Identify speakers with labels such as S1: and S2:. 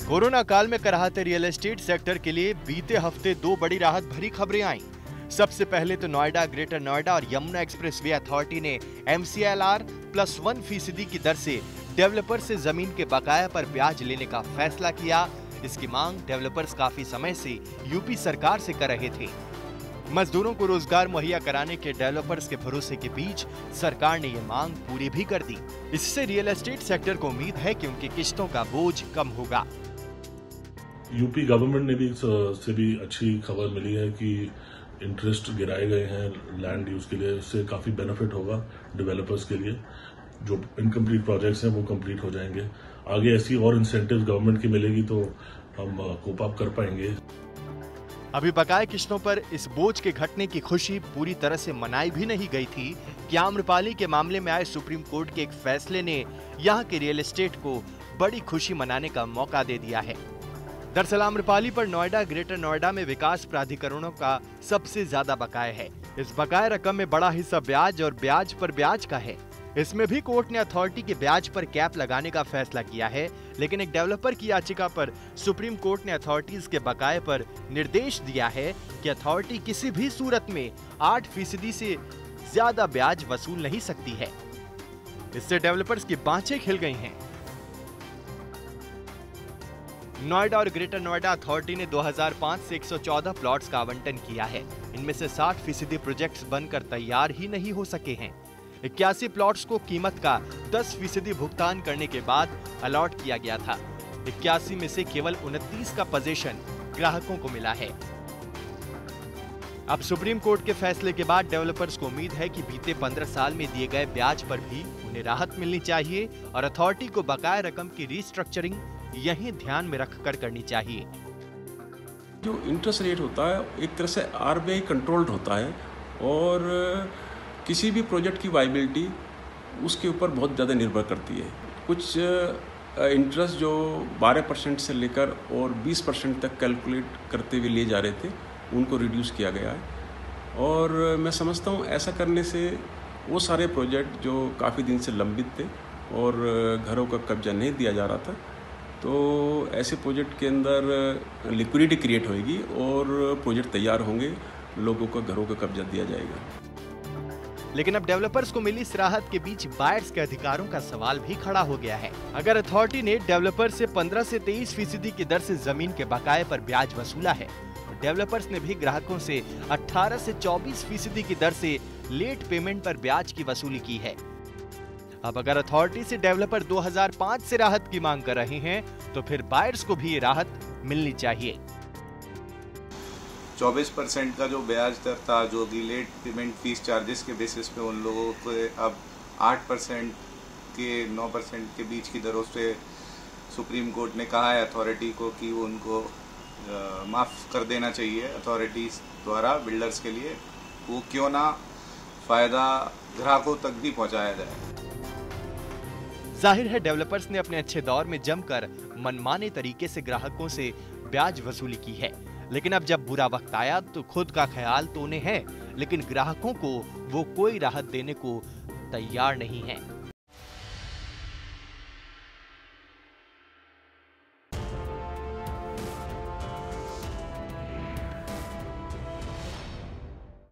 S1: Corona काल में कराहते real estate sector के लिए बीते हफ्ते दो बड़ी राहत भरी खबरें आईं। सबसे पहले तो नोएडा, ग्रेटर नोएडा और यमुना एक्सप्रेसवे अथॉरिटी ने MCLR प्लस 1% की दर से डेवलपर से जमीन के बकाया पर ब्याज लेने का फैसला किया। इसकी मांग डेवलपर्स काफी समय से यूपी सरकार से कर रहे थे। मजदूरों को रोजगार मुहैया कराने के डेवलपर्स के भरोसे के बीच सरकार ने ये मांग पूरी भी कर दी। इससे रियल एस्टेट सेक्टर को उम्मीद है कि उनकी किस्तों का बोझ कम होगा।
S2: यूपी गवर्नमेंट ने भी से भी अच्छी खबर मिली है कि इंटरेस्ट गिराए गए हैं लैंड यूज के लिए। इससे काफी बेनिफिट होगा डेवलपर्स के लिए। जो इनकम्प्लीट प्रोजेक्ट्स हैं वो कंप्लीट हो जाएंगे। आगे ऐसी और इंसेंटिव गवर्नमेंट की मिलेगी तो हम कोप अप कर पाएंगे।
S1: अभी बकाया किस्तों पर इस बोझ के घटने की खुशी पूरी तरह से मनाई भी नहीं गई थी कि आम्रपाली के मामले में आए सुप्रीम कोर्ट के एक फैसले ने यहाँ के रियल एस्टेट को बड़ी खुशी मनाने का मौका दे दिया है। दरअसल आम्रपाली पर नोएडा, ग्रेटर नोएडा में विकास प्राधिकरणों का सबसे ज्यादा बकाया है। इस बकाया रकम में बड़ा हिस्सा ब्याज और ब्याज पर ब्याज का है। इसमें भी कोर्ट ने अथॉरिटी के ब्याज पर कैप लगाने का फैसला किया है, लेकिन एक डेवलपर की याचिका पर सुप्रीम कोर्ट ने अथॉरिटीज के बकाये पर निर्देश दिया है कि अथॉरिटी किसी भी सूरत में 8% से ज्यादा ब्याज वसूल नहीं सकती है। इससे डेवलपर्स की बाँछें खिल गई हैं। नोएडा और ग्रेटर नोएडा अथॉरिटी ने 2005 से 114 प्लॉट्स का आवंटन किया है। इनमें से 60% प्रोजेक्ट्स बनकर तैयार ही नहीं हो सके हैं। 81 प्लॉट्स को कीमत का 10% भुगतान करने के बाद अलॉट किया गया था। 81 में से केवल 29 का पोजीशन ग्राहकों को मिला है। अब सुप्रीम कोर्ट के फैसले के बाद डेवलपर्स को उम्मीद है कि बीते 15 साल में दिए गए ब्याज पर भी उन्हें राहत मिलनी चाहिए और अथॉरिटी को बकाया रकम की रिस्ट्रक्चरिंग यही ध्यान में रखकर करनी चाहिए।
S3: जो इंटरेस्ट रेट होता है एक तरह से RBI कंट्रोल्ड होता है और किसी भी प्रोजेक्ट की वायबिलिटी उसके ऊपर बहुत ज़्यादा निर्भर करती है। कुछ इंटरेस्ट जो 12% से लेकर और 20% तक कैलकुलेट करते हुए लिए जा रहे थे उनको रिड्यूस किया गया है और मैं समझता हूँ ऐसा करने से वो सारे प्रोजेक्ट जो काफ़ी दिन से लंबित थे और घरों का कब्जा नहीं दिया जा रहा था, तो ऐसे प्रोजेक्ट के अंदर लिक्विडिटी क्रिएट होगी और प्रोजेक्ट तैयार होंगे, लोगों को घरों का कब्जा दिया जाएगा।
S1: लेकिन अब डेवलपर्स को मिली इस राहत के बीच बायर्स के अधिकारों का सवाल भी खड़ा हो गया है। अगर अथॉरिटी ने डेवलपर से 15 से 23% की दर से जमीन के बकाये पर ब्याज वसूला है, तो डेवलपर्स ने भी ग्राहकों से 18 से 24% की दर से लेट पेमेंट पर ब्याज की वसूली की है। अब अगर अथॉरिटी से डेवलपर 2005 से राहत की मांग कर रहे हैं, तो फिर बायर्स को भी ये राहत मिलनी चाहिए।
S4: 24% का जो ब्याज दर था, जो लेट पेमेंट फीस चार्जेस के बेसिस पे उन लोगों को अब 8% के 9% के बीच की दरों से सुप्रीम कोर्ट ने कहा है अथॉरिटी को कि वो उनको माफ़ कर देना चाहिए अथॉरिटी द्वारा बिल्डर्स के लिए। वो क्यों ना फ़ायदा ग्राहकों तक भी पहुंचाया जाए।
S1: जाहिर है डेवलपर्स ने अपने अच्छे दौर में जमकर मनमाने तरीके से ग्राहकों से ब्याज वसूली की है, लेकिन अब जब बुरा वक्त आया तो खुद का ख्याल तो उन्हें है, लेकिन ग्राहकों को वो कोई राहत देने को तैयार नहीं है।